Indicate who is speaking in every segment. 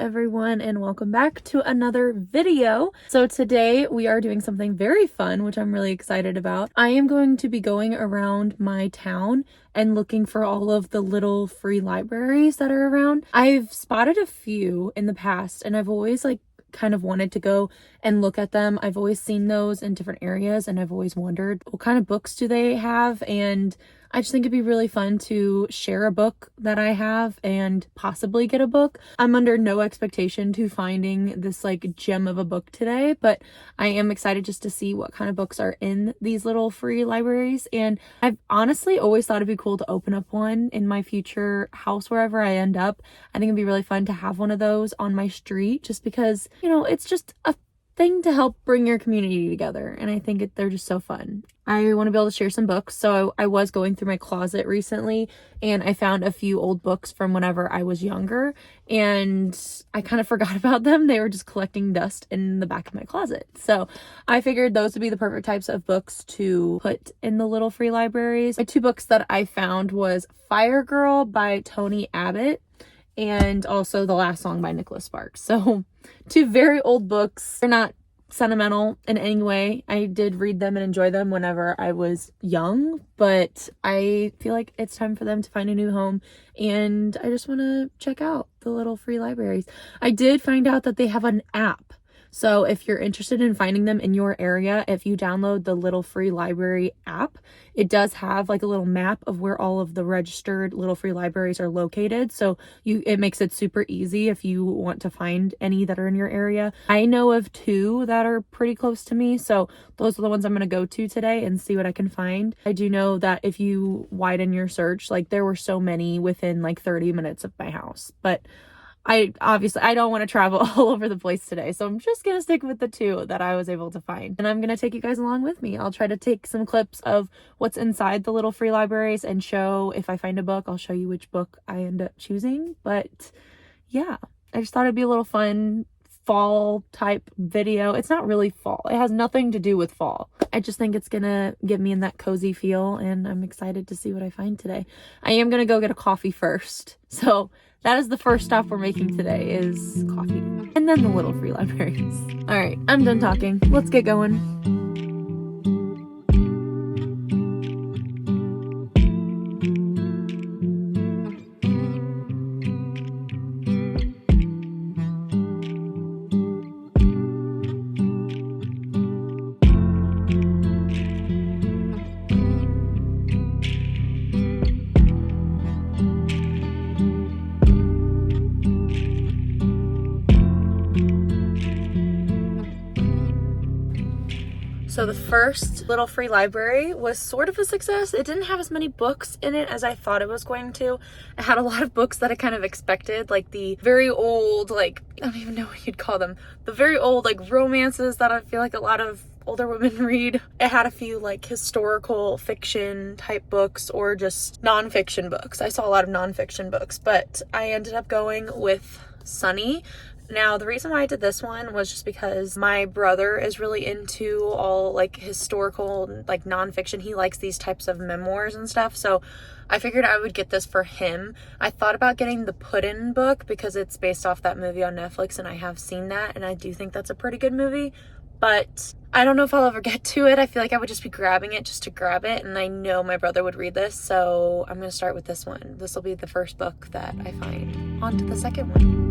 Speaker 1: everyone, and welcome back to another video. So today we are doing something very fun, which I'm really excited about. I am going to be going around my town and looking for all of the little free libraries that are around. I've spotted a few in the past, and I've always kind of wanted to go and look at them. I've always seen those in different areas, and I've always wondered what kind of books do they have, and I just think it'd be really fun to share a book that I have and possibly get a book. I'm under no expectation to finding this gem of a book today, but I am excited just to see what kind of books are in these little free libraries. And I've honestly always thought it'd be cool to open up one in my future house wherever I end up. I think it'd be really fun to have one of those on my street just because, it's just a thing to help bring your community together, and I think they're just so fun. I want to be able to share some books, so I was going through my closet recently and I found a few old books from whenever I was younger, and I kind of forgot about them. They were just collecting dust in the back of my closet, so I figured those would be the perfect types of books to put in the little free libraries. My two books that I found was Fire Girl by Tony Abbott and also The Last Song by Nicholas Sparks. So two very old books. They're not sentimental in any way. I did read them and enjoy them whenever I was young, but I feel like it's time for them to find a new home, and I just want to check out the little free libraries. I did find out that they have an app. So if you're interested in finding them in your area, if you download the Little Free Library app, it does have a little map of where all of the registered little free libraries are located. So it makes it super easy if you want to find any that are in your area. I know of two that are pretty close to me, so those are the ones I'm going to go to today and see what I can find. I do know that if you widen your search, there were so many within 30 minutes of my house, but I don't want to travel all over the place today, so I'm just going to stick with the two that I was able to find. And I'm going to take you guys along with me. I'll try to take some clips of what's inside the little free libraries and show, if I find a book, I'll show you which book I end up choosing. But yeah, I just thought it'd be a little fun fall type video. It's not really fall. It has nothing to do with fall. I just think it's gonna get me in that cozy feel, and I'm excited to see what I find today. I am gonna go get a coffee first. So that is the first stop we're making today, is coffee. And then the little free libraries. All right, I'm done talking. Let's get going. So the first little free library was sort of a success. It didn't have as many books in it as I thought it was going to. It had a lot of books that I kind of expected, the very old, I don't even know what you'd call them, the very old romances that I feel like a lot of older women read. It had a few historical fiction type books or just nonfiction books. I saw a lot of nonfiction books, but I ended up going with Sunny. Now, the reason why I did this one was just because my brother is really into all historical, nonfiction. He likes these types of memoirs and stuff. So I figured I would get this for him. I thought about getting the Puddin' book because it's based off that movie on Netflix, and I have seen that, and I do think that's a pretty good movie. But I don't know if I'll ever get to it. I feel like I would just be grabbing it just to grab it, and I know my brother would read this, so I'm going to start with this one. This will be the first book that I find. On to the second one.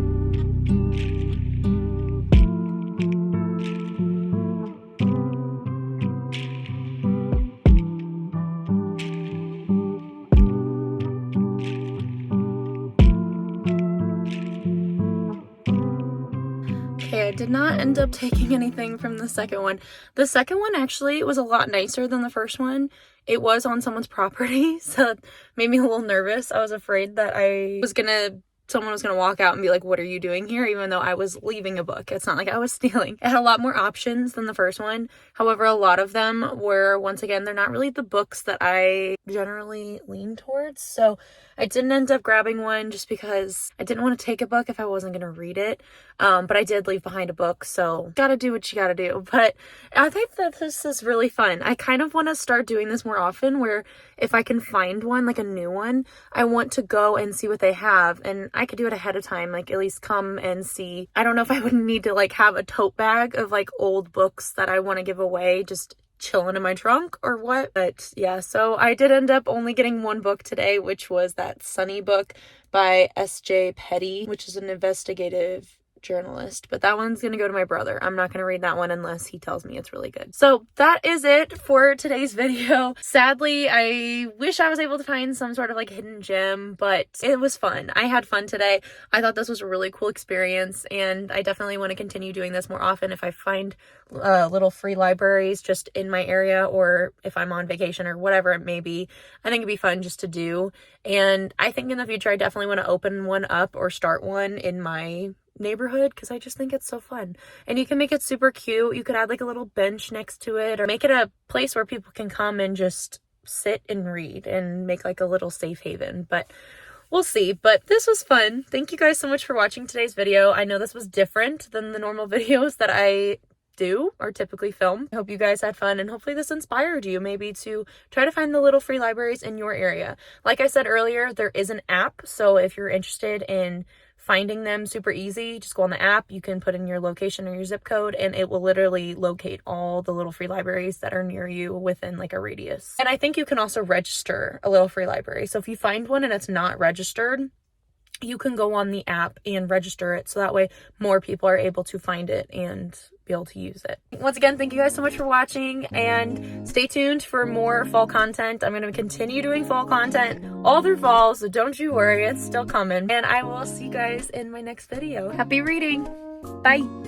Speaker 1: Okay, I did not end up taking anything from the second one. The second one actually was a lot nicer than the first one. It was on someone's property, so it made me a little nervous. I was afraid that someone was going to walk out and be like, "What are you doing here?" Even though I was leaving a book. It's not like I was stealing. It had a lot more options than the first one. However, a lot of them were, once again, they're not really the books that I generally lean towards. So I didn't end up grabbing one just because I didn't want to take a book if I wasn't going to read it. But I did leave behind a book, so gotta do what you gotta do. But I think that this is really fun. I kind of want to start doing this more often, where if I can find one, like a new one, I want to go and see what they have. And I could do it ahead of time, like at least come and see. I don't know if I would need to like have a tote bag of like old books that I want to give away just chilling in my trunk or what. But yeah, so I did end up only getting one book today, which was that Sunny book by S.J. Petty, which is an investigative journalist, but that one's gonna go to my brother. I'm not gonna read that one unless he tells me it's really good. So that is it for today's video. Sadly, I wish I was able to find some sort of like hidden gem, but it was fun. I had fun today. I thought this was a really cool experience, and I definitely want to continue doing this more often if I find little free libraries just in my area, or if I'm on vacation or whatever it may be. I think it'd be fun just to do, and I think in the future I definitely want to open one up or start one in my neighborhood, because I just think it's so fun. And you can make it super cute. You could add like a little bench next to it, or make it a place where people can come and just sit and read, and make like a little safe haven. But we'll see. But this was fun. Thank you guys so much for watching today's video. I know this was different than the normal videos that I do or typically film. I hope you guys had fun, and hopefully this inspired you maybe to try to find the little free libraries in your area. Like I said earlier, there is an app, so if you're interested in finding them super easy, just go on the app. You can put in your location or your zip code, and it will literally locate all the little free libraries that are near you within like a radius. And I think you can also register a little free library. So if you find one and it's not registered, you can go on the app and register it, so that way more people are able to find it and be able to use it. Once again, thank you guys so much for watching, and stay tuned for more fall content. I'm going to continue doing fall content all through fall, so don't you worry, it's still coming. And I will see you guys in my next video. Happy reading! Bye!